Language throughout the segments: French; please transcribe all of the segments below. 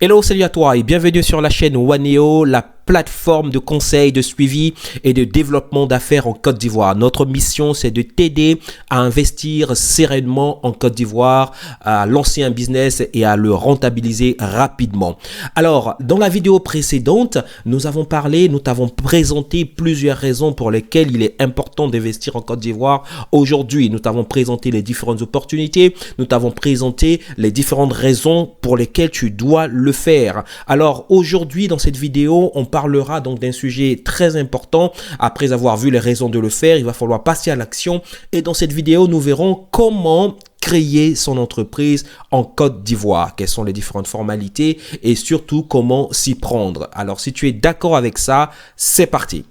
Hello, salut à toi et bienvenue sur la chaîne Waneo, la plateforme de conseil, de suivi et de développement d'affaires en Côte d'Ivoire. Notre mission, c'est de t'aider à investir sereinement en Côte d'Ivoire, à lancer un business et à le rentabiliser rapidement. Alors, dans la vidéo précédente, nous t'avons présenté plusieurs raisons pour lesquelles il est important d'investir en Côte d'Ivoire. Aujourd'hui, nous t'avons présenté les différentes opportunités, nous t'avons présenté les différentes raisons pour lesquelles tu dois le faire. Alors, aujourd'hui, dans cette vidéo, on parlera donc d'un sujet très important. Après avoir vu les raisons de le faire, il va falloir passer à l'action. Et dans cette vidéo, nous verrons comment créer son entreprise en Côte d'Ivoire. Quelles sont les différentes formalités et surtout comment s'y prendre. Alors, si tu es d'accord avec ça, c'est parti.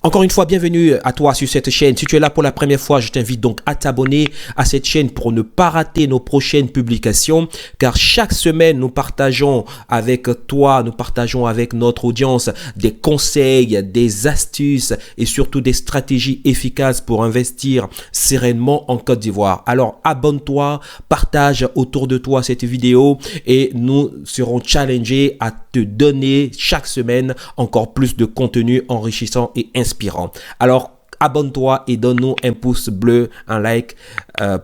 Encore une fois, bienvenue à toi sur cette chaîne. Si tu es là pour la première fois, je t'invite donc à t'abonner à cette chaîne pour ne pas rater nos prochaines publications. Car chaque semaine, nous partageons avec toi, nous partageons avec notre audience des conseils, des astuces et surtout des stratégies efficaces pour investir sereinement en Côte d'Ivoire. Alors, abonne-toi, partage autour de toi cette vidéo et nous serons challengés à te donner chaque semaine encore plus de contenu enrichissant et inspirant. Alors, abonne-toi et donne-nous un pouce bleu, un like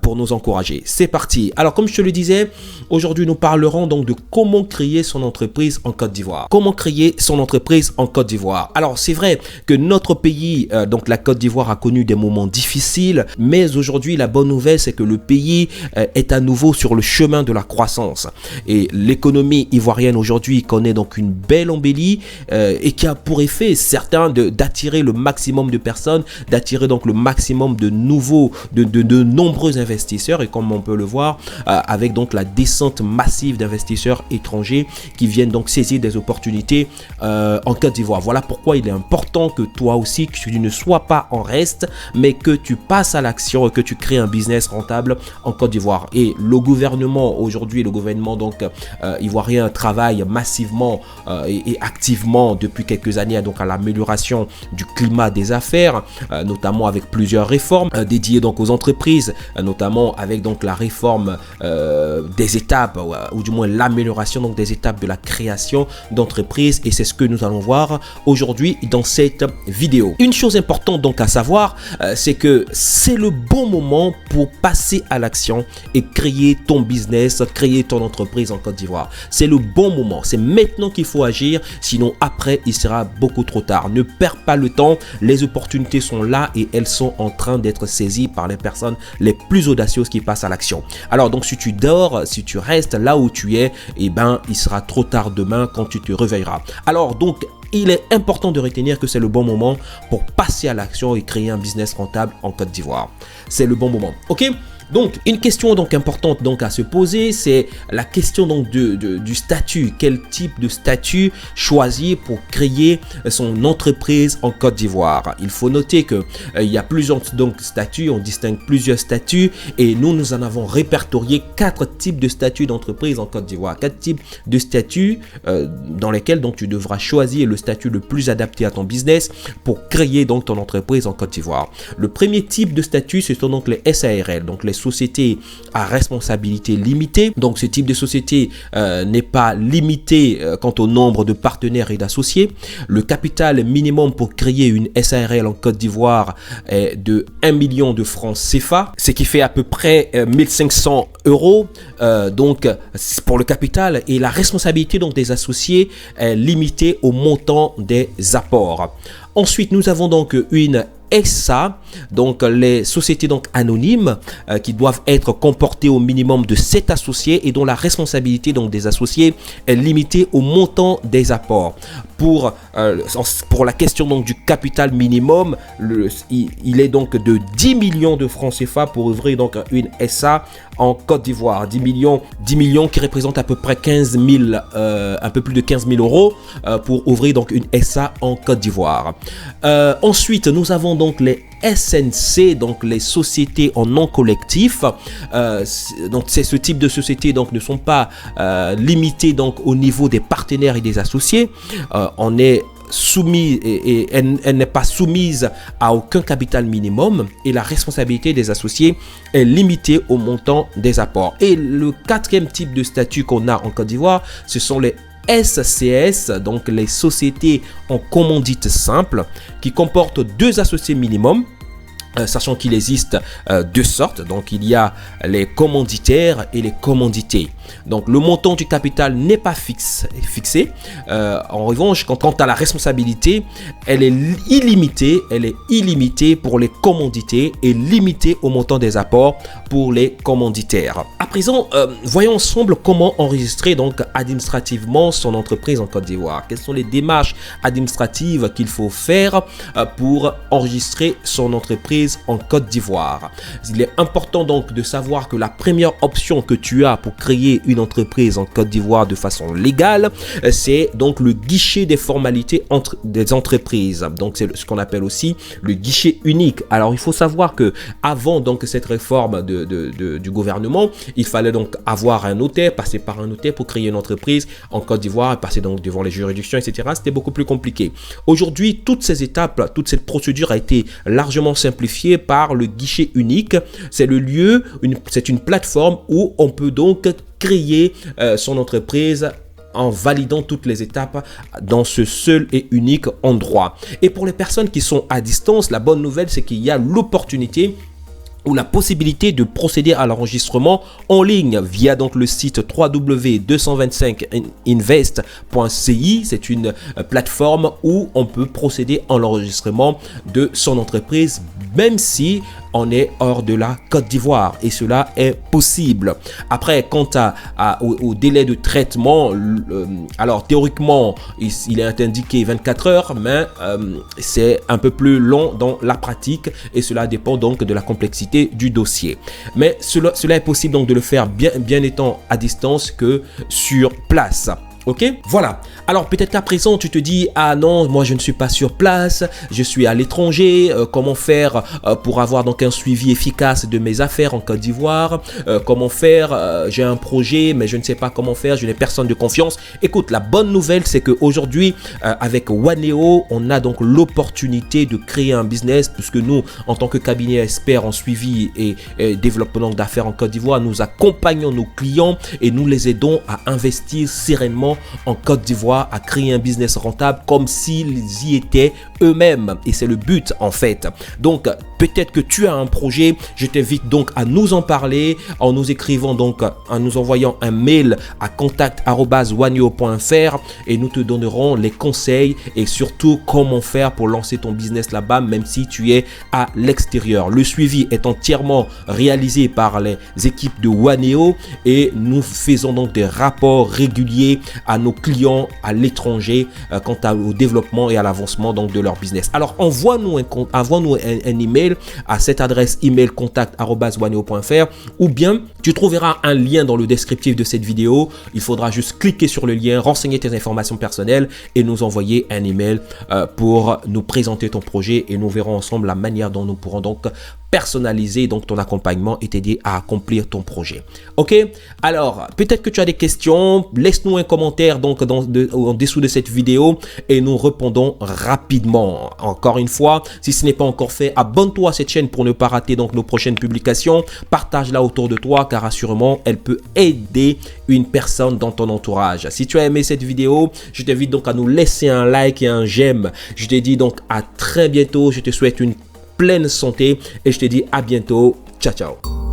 pour nous encourager. C'est parti. Alors, comme je te le disais, aujourd'hui, nous parlerons donc de comment créer son entreprise en Côte d'Ivoire. Comment créer son entreprise en Côte d'Ivoire. Alors, c'est vrai que notre pays, donc la Côte d'Ivoire, a connu des moments difficiles, mais aujourd'hui, la bonne nouvelle, c'est que le pays est à nouveau sur le chemin de la croissance. Et l'économie ivoirienne aujourd'hui connaît donc une belle embellie et qui a pour effet certain d'attirer le maximum de personnes, d'attirer donc le maximum de nombreux investisseurs, et comme on peut le voir avec donc la descente massive d'investisseurs étrangers qui viennent donc saisir des opportunités en Côte d'Ivoire. Voilà pourquoi il est important que toi aussi, que tu ne sois pas en reste, mais que tu passes à l'action et que tu crées un business rentable en Côte d'Ivoire. Et le gouvernement aujourd'hui, le gouvernement donc ivoirien travaille massivement et activement depuis quelques années donc à l'amélioration du climat des affaires, notamment avec plusieurs réformes dédiées donc aux entreprises, notamment avec donc la réforme des étapes ou du moins l'amélioration donc des étapes de la création d'entreprises, et c'est ce que nous allons voir aujourd'hui dans cette vidéo. Une chose importante donc à savoir, c'est que c'est le bon moment pour passer à l'action et créer ton business, créer ton entreprise en Côte d'Ivoire. C'est le bon moment, c'est maintenant qu'il faut agir, sinon après il sera beaucoup trop tard. Ne perds pas le temps, les opportunités sont là et elles sont en train d'être saisies par les personnes les plus audacieuses qui passent à l'action. Alors donc si tu dors, si tu restes là où tu es, eh ben il sera trop tard demain quand tu te réveilleras. Alors donc il est important de retenir que c'est le bon moment pour passer à l'action et créer un business rentable en Côte d'Ivoire. C'est le bon moment. Ok? Donc, une question donc importante donc à se poser, c'est la question donc du statut. Quel type de statut choisir pour créer son entreprise en Côte d'Ivoire? Il faut noter que il y a plusieurs donc statuts, on distingue plusieurs statuts et nous en avons répertorié 4 types de statuts d'entreprise en Côte d'Ivoire. 4 types de statuts dans lesquels donc tu devras choisir le statut le plus adapté à ton business pour créer donc ton entreprise en Côte d'Ivoire. Le premier type de statut, ce sont donc les SARL, donc les sociétés à responsabilité limitée. Donc ce type de société n'est pas limité quant au nombre de partenaires et d'associés. Le capital minimum pour créer une SARL en Côte d'Ivoire est de 1 million de francs CFA, ce qui fait à peu près 1500 euros donc pour le capital, et la responsabilité donc des associés est limitée au montant des apports. Ensuite, nous avons donc une SA, donc les sociétés donc anonymes qui doivent être comportées au minimum de 7 associés et dont la responsabilité donc des associés est limitée au montant des apports. Pour la question donc du capital minimum, il est donc de 10 millions de francs CFA pour ouvrir donc une SA en Côte d'Ivoire. 10 millions qui représentent à peu près 15 000, un peu plus de 15 000 euros pour ouvrir donc une SA en Côte d'Ivoire. Ensuite, nous avons donc les SNC, donc les sociétés en non collectif. Donc c'est ce type de sociétés donc ne sont pas limitées donc au niveau des partenaires et des associés. On est soumis et elle n'est pas soumise à aucun capital minimum et la responsabilité des associés est limitée au montant des apports. Et le quatrième type de statut qu'on a en Côte d'Ivoire, ce sont les SCS, donc les sociétés en commandite simple, qui comportent 2 associés minimum. Sachant qu'il existe 2 sortes, donc il y a les commanditaires et les commandités. Donc le montant du capital n'est pas fixé. En revanche, quant à la responsabilité, elle est illimitée pour les commandités et limitée au montant des apports pour les commanditaires. À présent, voyons ensemble comment enregistrer donc administrativement son entreprise en Côte d'Ivoire. Quelles sont les démarches administratives qu'il faut faire pour enregistrer son entreprise en Côte d'Ivoire. Il est important donc de savoir que la première option que tu as pour créer une entreprise en Côte d'Ivoire de façon légale, c'est donc le guichet des formalités des entreprises. Donc c'est ce qu'on appelle aussi le guichet unique. Alors il faut savoir que avant donc cette réforme du gouvernement, il fallait donc avoir un notaire, passer par un notaire pour créer une entreprise en Côte d'Ivoire, passer donc devant les juridictions, etc. C'était beaucoup plus compliqué. Aujourd'hui, toutes ces étapes, toute cette procédure a été largement simplifiée par le guichet unique. C'est le lieu, c'est une plateforme où on peut donc créer son entreprise en validant toutes les étapes dans ce seul et unique endroit. Et pour les personnes qui sont à distance, la bonne nouvelle, c'est qu'il y a l'opportunité ou la possibilité de procéder à l'enregistrement en ligne via donc le site www.225invest.ci. C'est une plateforme où on peut procéder à l'enregistrement de son entreprise même si on est hors de la Côte d'Ivoire, et cela est possible. Après, quant au délai de traitement, alors théoriquement il est indiqué 24 heures, mais c'est un peu plus long dans la pratique et cela dépend donc de la complexité du dossier. Mais cela est possible donc de le faire bien étant à distance que sur place. Ok, voilà. Alors peut-être qu'à présent tu te dis, ah non, moi je ne suis pas sur place, je suis à l'étranger, comment faire pour avoir donc un suivi efficace de mes affaires en Côte d'Ivoire, comment faire, j'ai un projet mais je ne sais pas comment faire, je n'ai personne de confiance. Écoute, la bonne nouvelle c'est qu'aujourd'hui avec Waneo, on a donc l'opportunité de créer un business, puisque nous en tant que cabinet expert en suivi et développement d'affaires en Côte d'Ivoire, nous accompagnons nos clients et nous les aidons à investir sereinement en Côte d'Ivoire, à créer un business rentable comme s'ils y étaient eux-mêmes, et c'est le but en fait. Donc peut-être que tu as un projet, je t'invite donc à nous en parler en nous écrivant donc, en nous envoyant un mail à contact@waneo.fr et nous te donnerons les conseils et surtout comment faire pour lancer ton business là-bas même si tu es à l'extérieur. Le suivi est entièrement réalisé par les équipes de Waneo et nous faisons donc des rapports réguliers à nos clients à l'étranger quant au développement et à l'avancement donc de leur business. Alors envoie-nous un email à cette adresse email contact@waneo.fr ou bien tu trouveras un lien dans le descriptif de cette vidéo. Il faudra juste cliquer sur le lien, renseigner tes informations personnelles et nous envoyer un email pour nous présenter ton projet, et nous verrons ensemble la manière dont nous pourrons donc personnaliser donc ton accompagnement et t'aider à accomplir ton projet. Ok, alors peut-être que tu as des questions, laisse-nous un commentaire donc en dessous de cette vidéo et nous répondons rapidement. Encore une fois, si ce n'est pas encore fait, abonne-toi à cette chaîne pour ne pas rater donc nos prochaines publications, partage-la autour de toi car assurément elle peut aider une personne dans ton entourage. Si tu as aimé cette vidéo, je t'invite donc à nous laisser un like et un j'aime. Je te dis donc à très bientôt, je te souhaite une pleine santé et je te dis à bientôt. Ciao, ciao.